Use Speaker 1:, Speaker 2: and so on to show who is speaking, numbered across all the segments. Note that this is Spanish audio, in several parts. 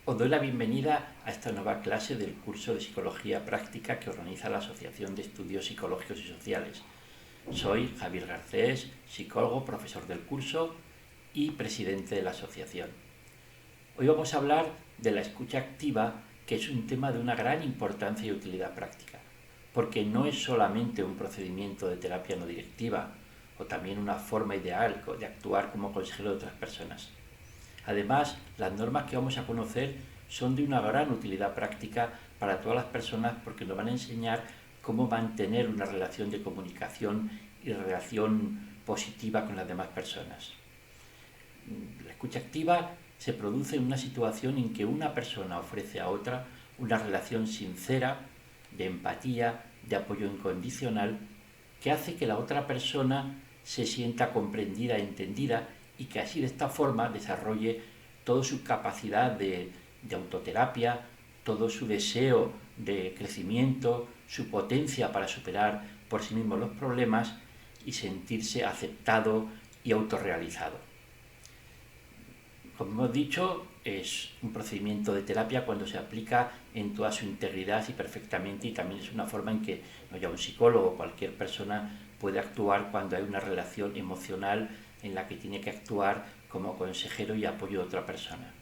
Speaker 1: Os doy la bienvenida a esta nueva clase del curso de Psicología Práctica que organiza la Asociación de Estudios Psicológicos y Sociales. Soy Javier Garcés, psicólogo, profesor del curso y presidente de la asociación. Hoy vamos a hablar de la escucha activa, que es un tema de una gran importancia y utilidad práctica, porque no es solamente un procedimiento de terapia no directiva o también una forma ideal de actuar como consejero de otras personas. Además, las normas que vamos a conocer son de una gran utilidad práctica para todas las personas porque nos van a enseñar cómo mantener una relación de comunicación y relación positiva con las demás personas. La escucha activa se produce en una situación en que una persona ofrece a otra una relación sincera, de empatía, de apoyo incondicional, que hace que la otra persona se sienta comprendida e entendida y que así de esta forma desarrolle toda su capacidad de autoterapia, todo su deseo de crecimiento, su potencia para superar por sí mismo los problemas y sentirse aceptado y autorrealizado. Como hemos dicho, es un procedimiento de terapia cuando se aplica en toda su integridad y perfectamente, y también es una forma en que no ya un psicólogo o cualquier persona puede actuar cuando hay una relación emocional en la que tiene que actuar como consejero y apoyo de otra persona.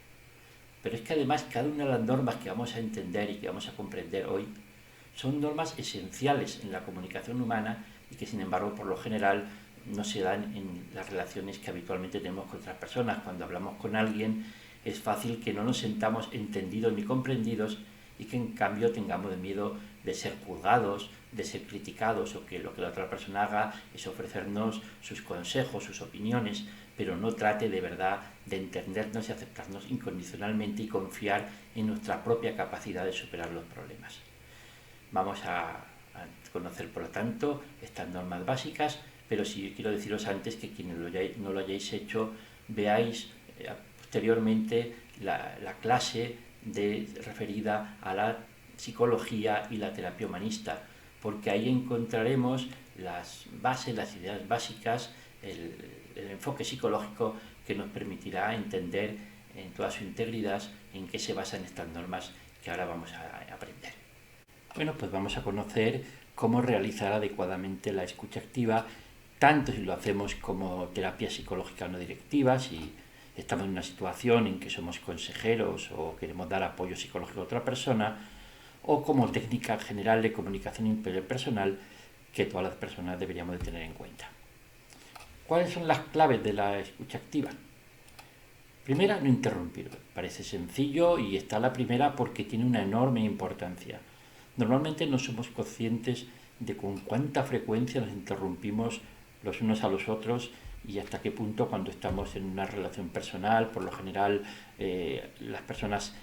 Speaker 1: Pero es que además cada una de las normas que vamos a entender y que vamos a comprender hoy son normas esenciales en la comunicación humana y que sin embargo por lo general no se dan en las relaciones que habitualmente tenemos con otras personas. Cuando hablamos con alguien es fácil que no nos sentamos entendidos ni comprendidos y que en cambio tengamos miedo de ser juzgados, de ser criticados, o que lo que la otra persona haga es ofrecernos sus consejos, sus opiniones, pero no trate de verdad de entendernos y aceptarnos incondicionalmente y confiar en nuestra propia capacidad de superar los problemas. Vamos a conocer, por lo tanto, estas normas básicas, pero sí quiero deciros antes que quienes no lo hayáis hecho, veáis posteriormente la clase referida a la psicología y la terapia humanista, porque ahí encontraremos las bases, las ideas básicas, el enfoque psicológico que nos permitirá entender en toda su integridad en qué se basan estas normas que ahora vamos a aprender. Bueno, pues vamos a conocer cómo realizar adecuadamente la escucha activa, tanto si lo hacemos como terapia psicológica no directiva, si estamos en una situación en que somos consejeros o queremos dar apoyo psicológico a otra persona, o como técnica general de comunicación interpersonal que todas las personas deberíamos de tener en cuenta. ¿Cuáles son las claves de la escucha activa? Primera, no interrumpir. Parece sencillo y está la primera porque tiene una enorme importancia. Normalmente no somos conscientes de con cuánta frecuencia nos interrumpimos los unos a los otros y hasta qué punto cuando estamos en una relación personal, por lo general las personas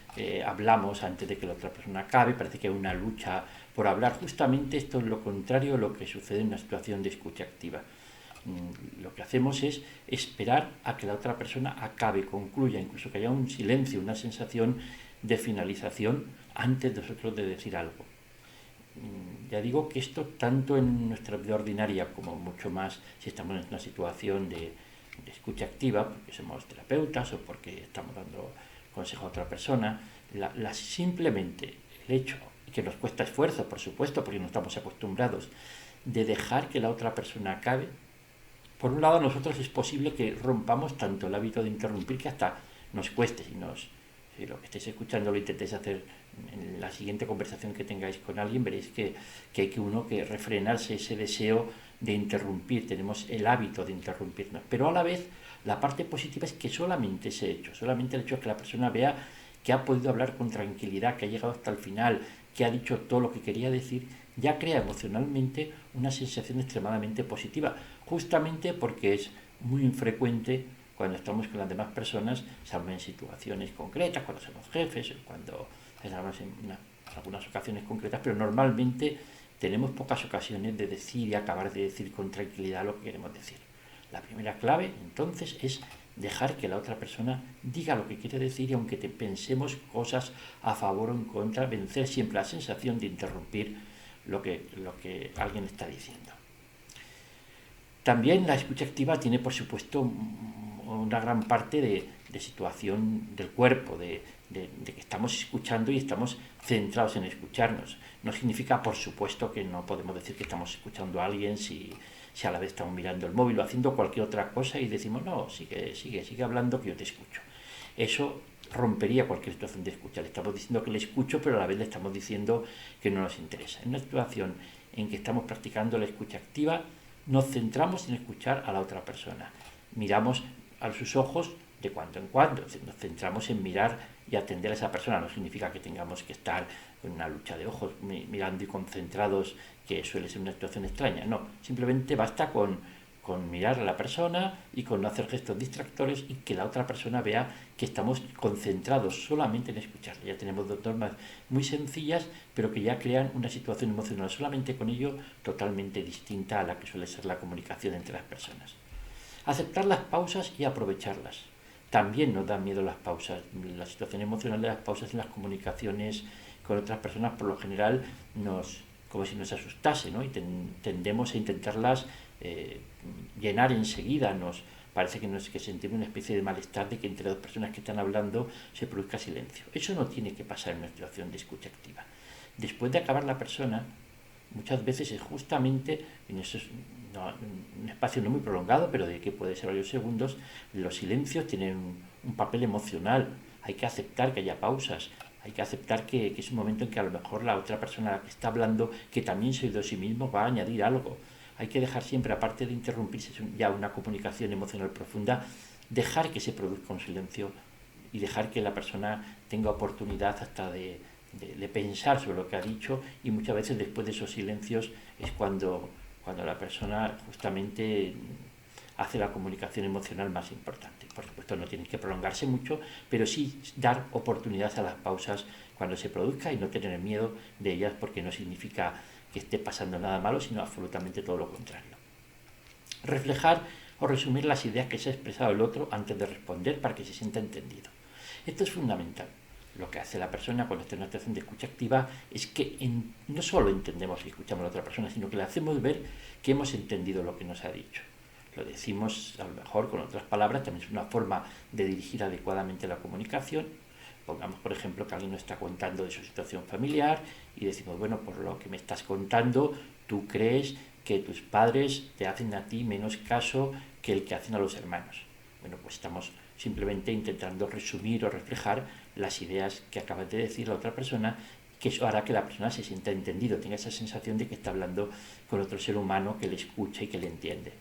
Speaker 1: hablamos antes de que la otra persona acabe, parece que hay una lucha por hablar. Justamente esto es lo contrario a lo que sucede en una situación de escucha activa. Lo que hacemos es esperar a que la otra persona acabe, concluya, incluso que haya un silencio, una sensación de finalización antes de nosotros de decir algo. Ya digo que esto tanto en nuestra vida ordinaria como mucho más si estamos en una situación de escucha activa, porque somos terapeutas o porque estamos dando consejo a otra persona, simplemente el hecho, que nos cuesta esfuerzo, por supuesto, porque no estamos acostumbrados, de dejar que la otra persona acabe. Por un lado, a nosotros es posible que rompamos tanto el hábito de interrumpir que hasta nos cueste. Si lo que estáis escuchando lo intentéis hacer en la siguiente conversación que tengáis con alguien, veréis que hay que refrenarse ese deseo de interrumpir. Tenemos el hábito de interrumpirnos. Pero a la vez, la parte positiva es que solamente ese hecho, solamente el hecho de que la persona vea que ha podido hablar con tranquilidad, que ha llegado hasta el final, que ha dicho todo lo que quería decir, ya crea emocionalmente una sensación extremadamente positiva, justamente porque es muy infrecuente cuando estamos con las demás personas, salvo en situaciones concretas, cuando somos jefes, cuando estamos en algunas ocasiones concretas, pero normalmente tenemos pocas ocasiones de decir y acabar de decir con tranquilidad lo que queremos decir. La primera clave, entonces, es dejar que la otra persona diga lo que quiere decir y aunque pensemos cosas a favor o en contra, vencer siempre la sensación de interrumpir lo que alguien está diciendo. También la escucha activa tiene, por supuesto, una gran parte de situación del cuerpo, de de que estamos escuchando y estamos centrados en escucharnos. No significa, por supuesto, que no podemos decir que estamos escuchando a alguien si a la vez estamos mirando el móvil o haciendo cualquier otra cosa y decimos, no, sigue hablando que yo te escucho. Eso rompería cualquier situación de escucha. Le estamos diciendo que le escucho, pero a la vez le estamos diciendo que no nos interesa. En una situación en que estamos practicando la escucha activa, nos centramos en escuchar a la otra persona. Miramos a sus ojos de cuando en cuando, nos centramos en mirar y atender a esa persona. No significa que tengamos que estar en una lucha de ojos mirando y concentrados, que suele ser una situación extraña. No, simplemente basta con mirar a la persona y con no hacer gestos distractores y que la otra persona vea que estamos concentrados solamente en escuchar. Ya tenemos dos normas muy sencillas, pero que ya crean una situación emocional solamente con ello totalmente distinta a la que suele ser la comunicación entre las personas. Aceptar las pausas y aprovecharlas. También nos dan miedo las pausas. La situación emocional de las pausas en las comunicaciones con otras personas por lo general como si nos asustase, ¿no? Y tendemos a intentarlas llenar enseguida. Nos parece que sentimos una especie de malestar de que entre dos personas que están hablando se produzca silencio. Eso no tiene que pasar en una situación de escucha activa. Después de acabar la persona, muchas veces es justamente en un espacio no muy prolongado, pero de que puede ser varios segundos, los silencios tienen un papel emocional. Hay que aceptar que haya pausas, hay que aceptar que es un momento en que a lo mejor la otra persona que está hablando, que también se ha oído a sí mismo, va a añadir algo. Hay que dejar siempre, aparte de interrumpirse ya una comunicación emocional profunda, dejar que se produzca un silencio y dejar que la persona tenga oportunidad hasta de pensar sobre lo que ha dicho, y muchas veces después de esos silencios es cuando la persona justamente hace la comunicación emocional más importante. Por supuesto no tiene que prolongarse mucho, pero sí dar oportunidad a las pausas cuando se produzca y no tener miedo de ellas, porque no significa que esté pasando nada malo, sino absolutamente todo lo contrario. Reflejar o resumir las ideas que se ha expresado el otro antes de responder para que se sienta entendido. Esto es fundamental. Lo que hace la persona cuando está en una situación de escucha activa es que no solo entendemos y escuchamos a la otra persona, sino que le hacemos ver que hemos entendido lo que nos ha dicho. Lo decimos a lo mejor con otras palabras, también es una forma de dirigir adecuadamente la comunicación. Pongamos, por ejemplo, que alguien nos está contando de su situación familiar y decimos, bueno, por lo que me estás contando, tú crees que tus padres te hacen a ti menos caso que el que hacen a los hermanos. Bueno, pues estamos simplemente intentando resumir o reflejar las ideas que acaba de decir la otra persona, que eso hará que la persona se sienta entendido, tenga esa sensación de que está hablando con otro ser humano que le escucha y que le entiende.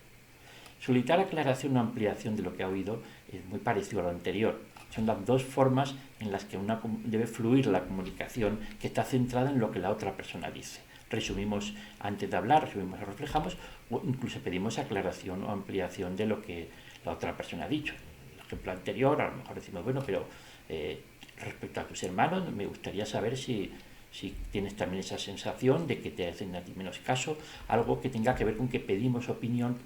Speaker 1: Solicitar aclaración o ampliación de lo que ha oído es muy parecido a lo anterior. Son las dos formas en las que debe fluir la comunicación, que está centrada en lo que la otra persona dice. Resumimos antes de hablar, resumimos o reflejamos, o incluso pedimos aclaración o ampliación de lo que la otra persona ha dicho. En el ejemplo anterior, a lo mejor decimos, bueno, pero respecto a tus hermanos, me gustaría saber si tienes también esa sensación de que te hacen a ti menos caso, algo que tenga que ver con que pedimos opinión,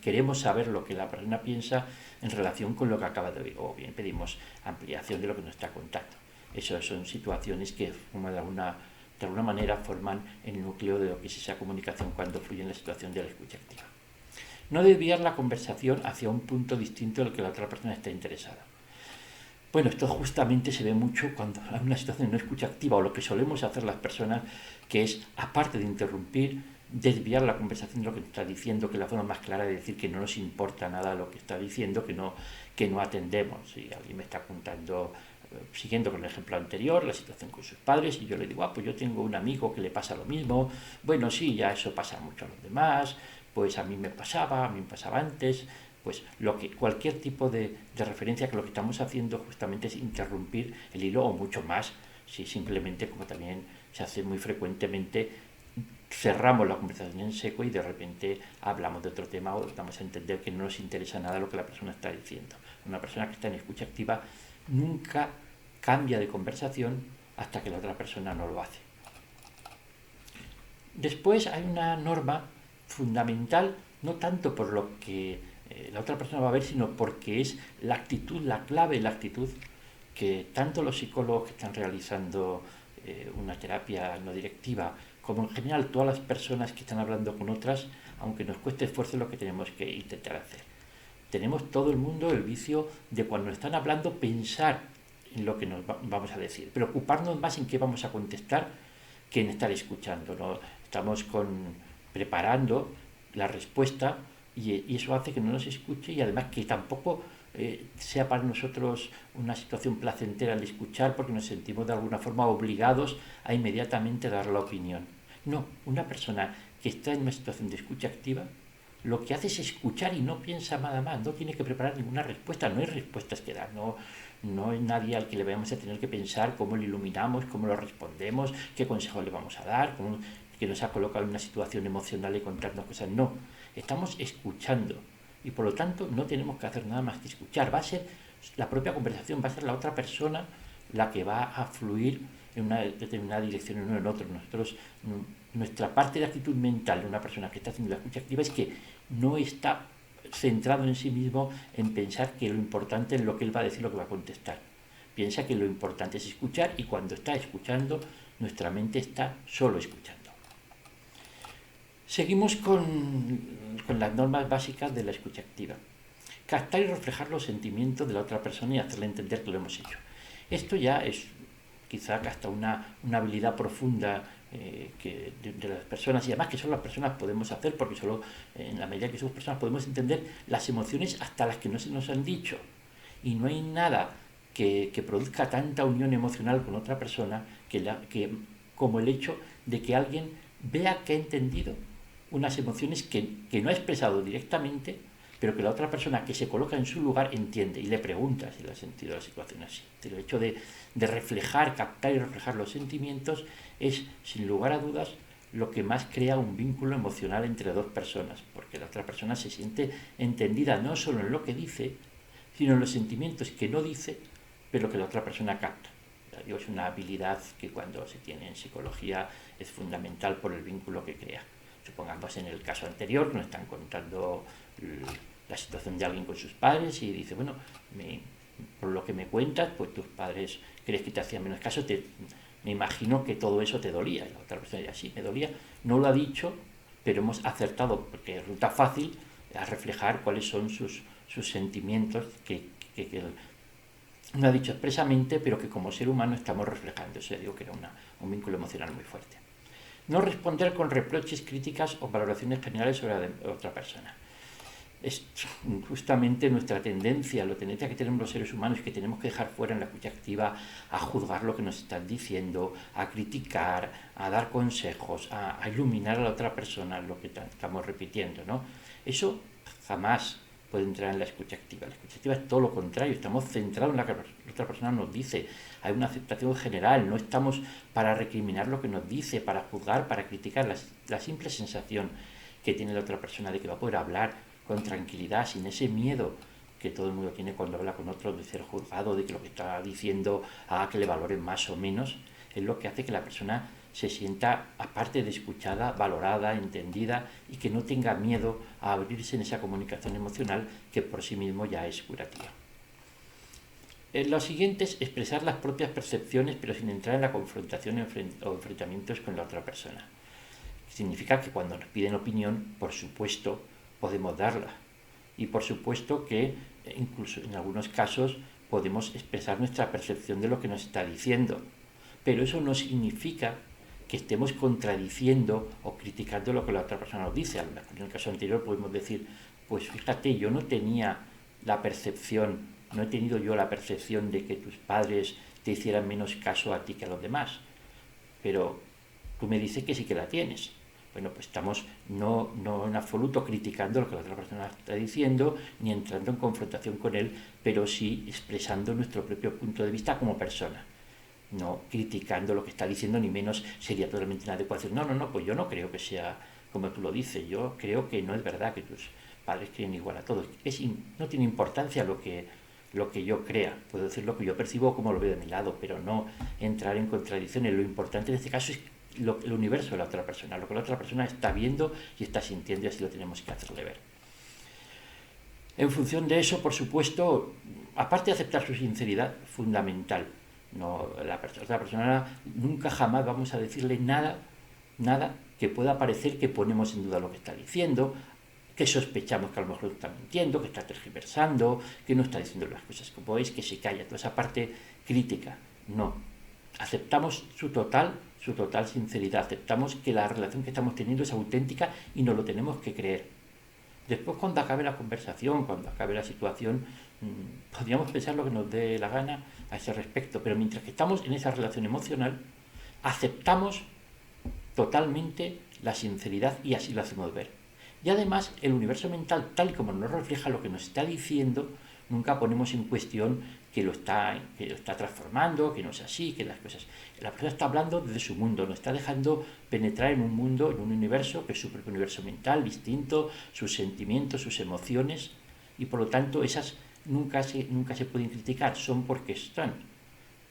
Speaker 1: queremos saber lo que la persona piensa en relación con lo que acaba de oír, o bien pedimos ampliación de lo que nos está contando. Esas son situaciones que de alguna manera forman el núcleo de lo que es esa comunicación cuando fluye en la situación de la escucha activa. No desviar la conversación hacia un punto distinto del que la otra persona está interesada. Bueno, esto justamente se ve mucho cuando hay una situación de no escucha activa, o lo que solemos hacer las personas, que es, aparte de interrumpir, desviar la conversación de lo que está diciendo, que es la forma más clara de decir que no nos importa nada lo que está diciendo, que no atendemos. Si alguien me está contando, siguiendo con el ejemplo anterior, la situación con sus padres, y yo le digo, pues yo tengo un amigo que le pasa lo mismo, bueno, sí, ya eso pasa mucho a los demás, pues a mí me pasaba antes. Pues cualquier tipo de referencia, que lo que estamos haciendo justamente es interrumpir el hilo, o mucho más, si simplemente, como también se hace muy frecuentemente, cerramos la conversación en seco y de repente hablamos de otro tema o damos a entender que no nos interesa nada lo que la persona está diciendo. Una persona que está en escucha activa nunca cambia de conversación hasta que la otra persona no lo hace. Después hay una norma fundamental, no tanto por lo que la otra persona va a ver, sino porque es la actitud, la clave, la actitud que tanto los psicólogos que están realizando una terapia no directiva, como en general todas las personas que están hablando con otras, aunque nos cueste esfuerzo, lo que tenemos que intentar hacer. Tenemos todo el mundo el vicio de, cuando están hablando, pensar en lo que nos vamos a decir, preocuparnos más en qué vamos a contestar que en estar escuchando, ¿no? Estamos preparando la respuesta y eso hace que no nos escuche y además que tampoco sea para nosotros una situación placentera el escuchar porque nos sentimos de alguna forma obligados a inmediatamente dar la opinión. No, una persona que está en una situación de escucha activa lo que hace es escuchar y no piensa nada más, no tiene que preparar ninguna respuesta, no hay respuestas que dar, no hay nadie al que le vayamos a tener que pensar cómo le iluminamos, cómo lo respondemos, qué consejo le vamos a dar, que nos ha colocado en una situación emocional y contarnos cosas. No, estamos escuchando y por lo tanto no tenemos que hacer nada más que escuchar. Va a ser la propia conversación, va a ser la otra persona la que va a fluir en una determinada dirección y no en otra. Nuestra parte de actitud mental de una persona que está haciendo la escucha activa es que no está centrado en sí mismo en pensar que lo importante es lo que él va a decir, lo que va a contestar. Piensa que lo importante es escuchar y cuando está escuchando, nuestra mente está solo escuchando. Seguimos con las normas básicas de la escucha activa. Captar y reflejar los sentimientos de la otra persona y hacerle entender que lo hemos hecho. Esto ya es quizá hasta una habilidad profunda de las personas y además que solo las personas podemos hacer porque solo en la medida que somos personas podemos entender las emociones hasta las que no se nos han dicho y no hay nada que produzca tanta unión emocional con otra persona como el hecho de que alguien vea que ha entendido unas emociones que no ha expresado directamente pero que la otra persona que se coloca en su lugar entiende y le pregunta si le ha sentido la situación así. El hecho de reflejar, captar y reflejar los sentimientos es, sin lugar a dudas, lo que más crea un vínculo emocional entre dos personas, porque la otra persona se siente entendida no solo en lo que dice, sino en los sentimientos que no dice, pero que la otra persona capta. Es una habilidad que cuando se tiene en psicología es fundamental por el vínculo que crea. Supongamos en el caso anterior, nos están contando la situación de alguien con sus padres y dice, bueno, por lo que me cuentas, pues tus padres crees que te hacían menos caso, me imagino que todo eso te dolía. Y la otra persona dice, sí, me dolía, no lo ha dicho, pero hemos acertado, porque resulta fácil a reflejar cuáles son sus sentimientos que no ha dicho expresamente, pero que como ser humano estamos reflejando. Eso ya digo que era un vínculo emocional muy fuerte. No responder con reproches, críticas o valoraciones generales sobre otra persona. Es justamente nuestra tendencia, la tendencia que tenemos los seres humanos, que tenemos que dejar fuera en la escucha activa, a juzgar lo que nos están diciendo, a criticar, a dar consejos, a iluminar a la otra persona, lo que estamos repitiendo, ¿no? Eso jamás puede entrar en la escucha activa. La escucha activa es todo lo contrario, estamos centrados en lo que la otra persona nos dice, hay una aceptación general, no estamos para recriminar lo que nos dice, para juzgar, para criticar, la simple sensación que tiene la otra persona de que va a poder hablar con tranquilidad, sin ese miedo que todo el mundo tiene cuando habla con otro de ser juzgado, de que lo que está diciendo haga que le valoren más o menos, es lo que hace que la persona se sienta, aparte de escuchada, valorada, entendida y que no tenga miedo a abrirse en esa comunicación emocional que por sí mismo ya es curativa. Lo siguiente es expresar las propias percepciones pero sin entrar en la confrontación o enfrentamientos con la otra persona. Significa que cuando nos piden opinión, por supuesto, podemos darla. Y por supuesto que incluso en algunos casos podemos expresar nuestra percepción de lo que nos está diciendo. Pero eso no significa que estemos contradiciendo o criticando lo que la otra persona nos dice. En el caso anterior podemos decir, pues fíjate, yo no tenía la percepción, no he tenido yo la percepción de que tus padres te hicieran menos caso a ti que a los demás. Pero tú me dices que sí que la tienes. Bueno, pues estamos no en absoluto criticando lo que la otra persona está diciendo, ni entrando en confrontación con él, pero sí expresando nuestro propio punto de vista como persona. No criticando lo que está diciendo, ni menos sería totalmente inadecuado decir, no, pues yo no creo que sea como tú lo dices, yo creo que no es verdad que tus padres creen igual a todos. No tiene importancia lo que yo crea, puedo decir lo que yo percibo como lo veo de mi lado, pero no entrar en contradicciones. Lo importante en este caso es el universo de la otra persona, lo que la otra persona está viendo y está sintiendo, y así lo tenemos que hacerle ver. En función de eso, por supuesto, aparte de aceptar su sinceridad, fundamental, la otra persona nunca jamás vamos a decirle nada que pueda parecer que ponemos en duda lo que está diciendo, que sospechamos que a lo mejor está mintiendo, que está tergiversando, que no está diciendo las cosas como es, que se calla. Toda esa parte crítica, no. Aceptamos su total sinceridad, aceptamos que la relación que estamos teniendo es auténtica y nos lo tenemos que creer. Después, cuando acabe la conversación, cuando acabe la situación, podríamos pensar lo que nos dé la gana a ese respecto, pero mientras que estamos en esa relación emocional, aceptamos totalmente la sinceridad y así lo hacemos ver. Y además, el universo mental, tal y como nos refleja lo que nos está diciendo, nunca ponemos en cuestión que lo está transformando, que no es así, que las cosas... La persona está hablando desde su mundo, nos está dejando penetrar en un mundo, en un universo que es su propio universo mental, distinto, sus sentimientos, sus emociones, y por lo tanto esas nunca se pueden criticar, son porque están,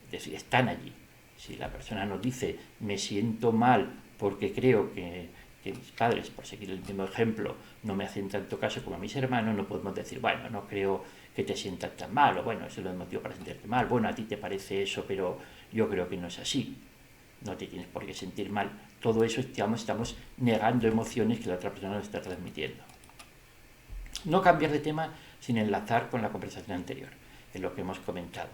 Speaker 1: es decir, están allí. Si la persona nos dice, me siento mal porque creo que mis padres, por seguir el mismo ejemplo, no me hacen tanto caso como a mis hermanos, no podemos decir, bueno, no creo que te sientas tan mal, o bueno, ese es el motivo para sentirte mal, bueno, a ti te parece eso, pero yo creo que no es así, no te tienes por qué sentir mal. Todo eso, estamos negando emociones que la otra persona nos está transmitiendo. No cambiar de tema sin enlazar con la conversación anterior, en lo que hemos comentado.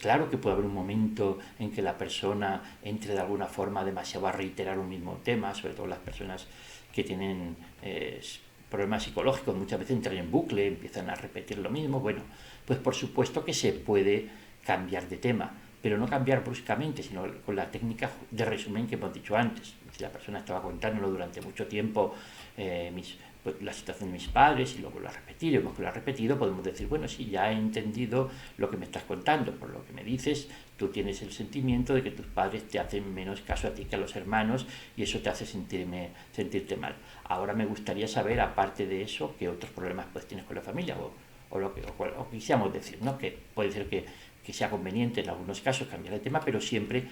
Speaker 1: Claro que puede haber un momento en que la persona entre de alguna forma demasiado a reiterar un mismo tema, sobre todo las personas que tienen problemas psicológicos, muchas veces entran en bucle, empiezan a repetir lo mismo. Bueno, pues por supuesto que se puede cambiar de tema, pero no cambiar bruscamente, sino con la técnica de resumen que hemos dicho antes. Si la persona estaba contándolo durante mucho tiempo, la situación de mis padres, y luego lo ha repetido, podemos decir, bueno, sí, ya he entendido lo que me estás contando, por lo que me dices, tú tienes el sentimiento de que tus padres te hacen menos caso a ti que a los hermanos y eso te hace sentirte mal. Ahora me gustaría saber, aparte de eso, qué otros problemas pues tienes con la familia o quisiéramos decir, ¿no? Que puede ser que sea conveniente en algunos casos cambiar de tema, pero siempre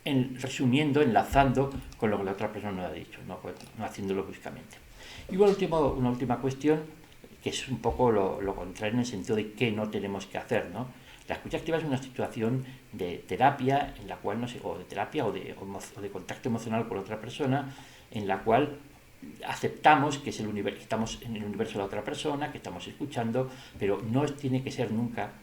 Speaker 1: resumiendo, enlazando con lo que la otra persona nos ha dicho, no haciéndolo bruscamente. Y una última cuestión, que es un poco lo contrario en el sentido de qué no tenemos que hacer, ¿no? La escucha activa es una situación de terapia, en la cual o de contacto emocional con otra persona, en la cual aceptamos que es estamos en el universo de la otra persona, que estamos escuchando, pero no tiene que ser nunca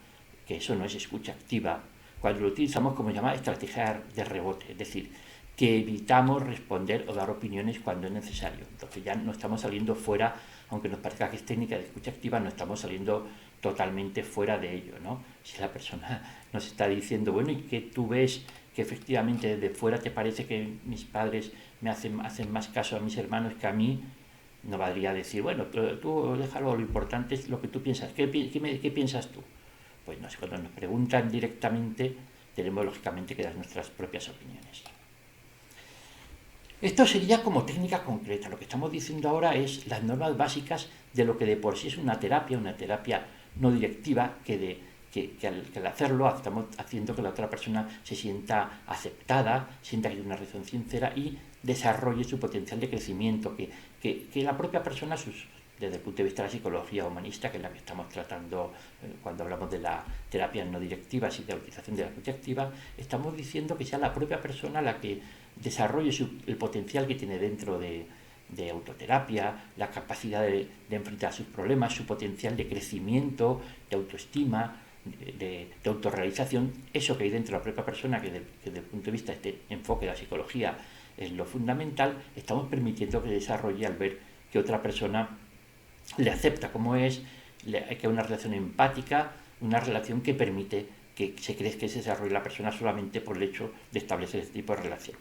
Speaker 1: que eso no es escucha activa, cuando lo utilizamos como llamada estrategia de rebote, es decir, que evitamos responder o dar opiniones cuando es necesario. Entonces ya no estamos saliendo fuera, aunque nos parezca que es técnica de escucha activa, no estamos saliendo totalmente fuera de ello, ¿no? Si la persona nos está diciendo, bueno, ¿y qué tú ves que efectivamente desde fuera te parece que mis padres me hacen más caso a mis hermanos que a mí? No valdría decir, bueno, tú déjalo, lo importante es lo que tú piensas. ¿Qué piensas tú? Pues no sé, cuando nos preguntan directamente, tenemos lógicamente que dar nuestras propias opiniones. Esto sería como técnica concreta. Lo que estamos diciendo ahora es las normas básicas de lo que de por sí es una terapia no directiva, que al hacerlo estamos haciendo que la otra persona se sienta aceptada, sienta que hay una relación sincera y desarrolle su potencial de crecimiento, que la propia persona, desde el punto de vista de la psicología humanista, que es la que estamos tratando cuando hablamos de la terapia no directiva y de la utilización de la escucha activa, estamos diciendo que sea la propia persona la que desarrolle el potencial que tiene dentro de autoterapia, la capacidad de enfrentar sus problemas, su potencial de crecimiento, de autoestima, de autorrealización, eso que hay dentro de la propia persona, que desde el punto de vista de este enfoque de la psicología es lo fundamental, estamos permitiendo que desarrolle al ver que otra persona le acepta como es, que hay una relación empática, una relación que permite que se desarrolle la persona solamente por el hecho de establecer este tipo de relación.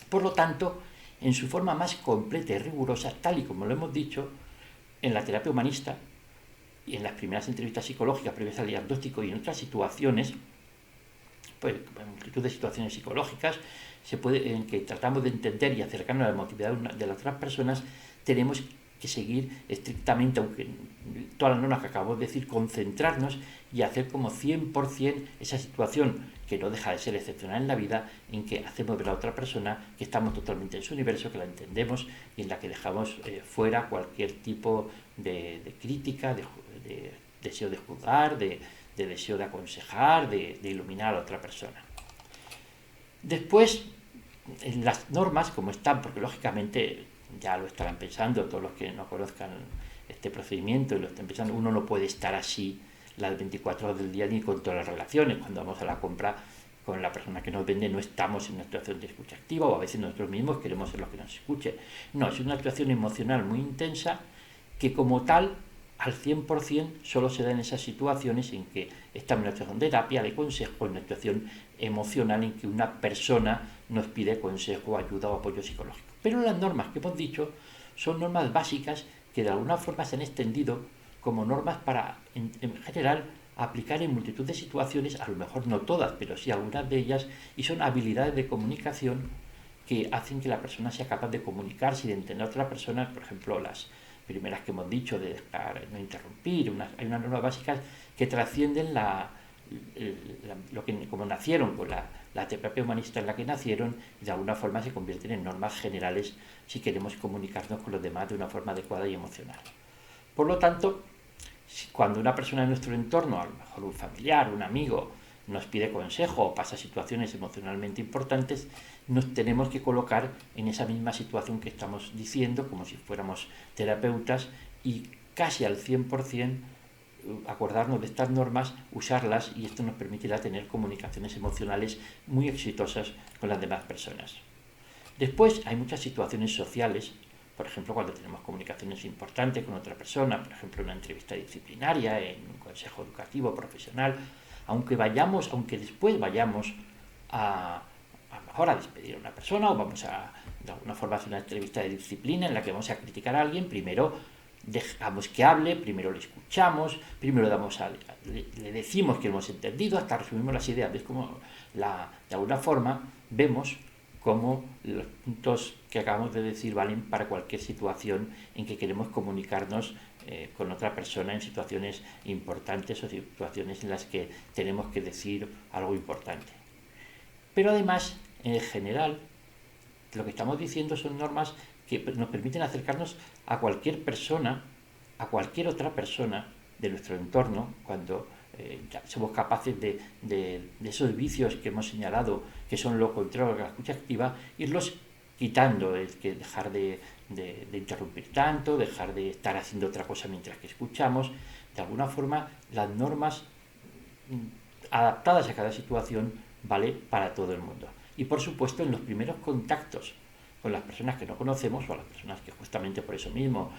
Speaker 1: Por lo tanto, en su forma más completa y rigurosa, tal y como lo hemos dicho, en la terapia humanista y en las primeras entrevistas psicológicas previas al diagnóstico y en otras situaciones, pues en multitud de situaciones psicológicas, en que tratamos de entender y acercarnos a la emotividad de las otras personas, tenemos que seguir estrictamente, aunque todas las normas que acabamos de decir, concentrarnos y hacer como 100% esa situación que no deja de ser excepcional en la vida, en que hacemos ver a la otra persona que estamos totalmente en su universo, que la entendemos y en la que dejamos fuera cualquier tipo de crítica, de deseo de juzgar, de deseo de aconsejar, de iluminar a la otra persona. Después, en las normas, como están, porque lógicamente ya lo estarán pensando todos los que no conozcan este procedimiento y lo estén pensando, uno no puede estar así las 24 horas del día ni con todas las relaciones. Cuando vamos a la compra con la persona que nos vende no estamos en una situación de escucha activa, o a veces nosotros mismos queremos ser los que nos escuche. No, es una situación emocional muy intensa que como tal al 100% solo se da en esas situaciones en que estamos en una situación de terapia, de consejo, en una situación emocional en que una persona nos pide consejo, ayuda o apoyo psicológico. Pero las normas que hemos dicho son normas básicas que de alguna forma se han extendido como normas para, en general, aplicar en multitud de situaciones, a lo mejor no todas, pero sí algunas de ellas, y son habilidades de comunicación que hacen que la persona sea capaz de comunicarse y de entender a otra persona. Por ejemplo, las primeras que hemos dicho de dejar, no interrumpir, hay unas normas básicas que trascienden lo que como nacieron con la terapia humanista en la que nacieron, y de alguna forma se convierten en normas generales si queremos comunicarnos con los demás de una forma adecuada y emocional. Por lo tanto, cuando una persona de nuestro entorno, a lo mejor un familiar, un amigo, nos pide consejo o pasa situaciones emocionalmente importantes, nos tenemos que colocar en esa misma situación que estamos diciendo, como si fuéramos terapeutas, y casi al 100% acordarnos de estas normas, usarlas, y esto nos permitirá tener comunicaciones emocionales muy exitosas con las demás personas. Después hay muchas situaciones sociales, por ejemplo, cuando tenemos comunicaciones importantes con otra persona, por ejemplo, una entrevista disciplinaria, en un consejo educativo, profesional, aunque después vayamos a lo mejor a despedir a una persona, o vamos a, de alguna forma, hacer una entrevista de disciplina en la que vamos a criticar a alguien, primero dejamos que hable, primero le escuchamos, primero le decimos que lo hemos entendido, hasta resumimos las ideas. ¿Ves cómo de alguna forma vemos cómo los puntos que acabamos de decir valen para cualquier situación en que queremos comunicarnos con otra persona en situaciones importantes o situaciones en las que tenemos que decir algo importante? Pero además, en general, lo que estamos diciendo son normas que nos permiten acercarnos a cualquier persona, a cualquier otra persona de nuestro entorno, cuando somos capaces de esos vicios que hemos señalado, que son lo contrario a la escucha activa, irlos quitando, es que dejar de interrumpir tanto, dejar de estar haciendo otra cosa mientras que escuchamos. De alguna forma, las normas adaptadas a cada situación vale para todo el mundo. Y por supuesto, en los primeros contactos con las personas que no conocemos, o las personas que justamente por eso mismo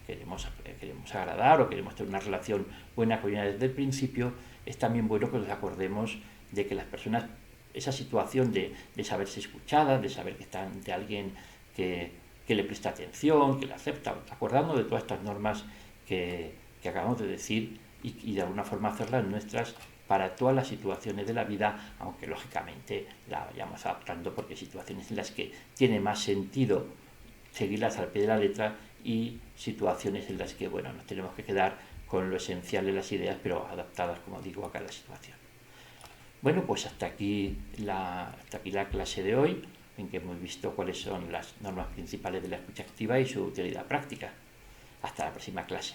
Speaker 1: queremos agradar o queremos tener una relación buena con ellas desde el principio, es también bueno que nos acordemos de que las personas, esa situación de saberse escuchada, de saber que está ante alguien que le presta atención, que le acepta, acordarnos de todas estas normas que acabamos de decir, y de alguna forma hacerlas nuestras para todas las situaciones de la vida, aunque lógicamente la vayamos adaptando, porque hay situaciones en las que tiene más sentido seguirlas al pie de la letra, y situaciones en las que, bueno, nos tenemos que quedar con lo esencial de las ideas, pero adaptadas, como digo, a cada situación. Bueno, pues hasta aquí la clase de hoy, en que hemos visto cuáles son las normas principales de la escucha activa y su utilidad práctica. Hasta la próxima clase.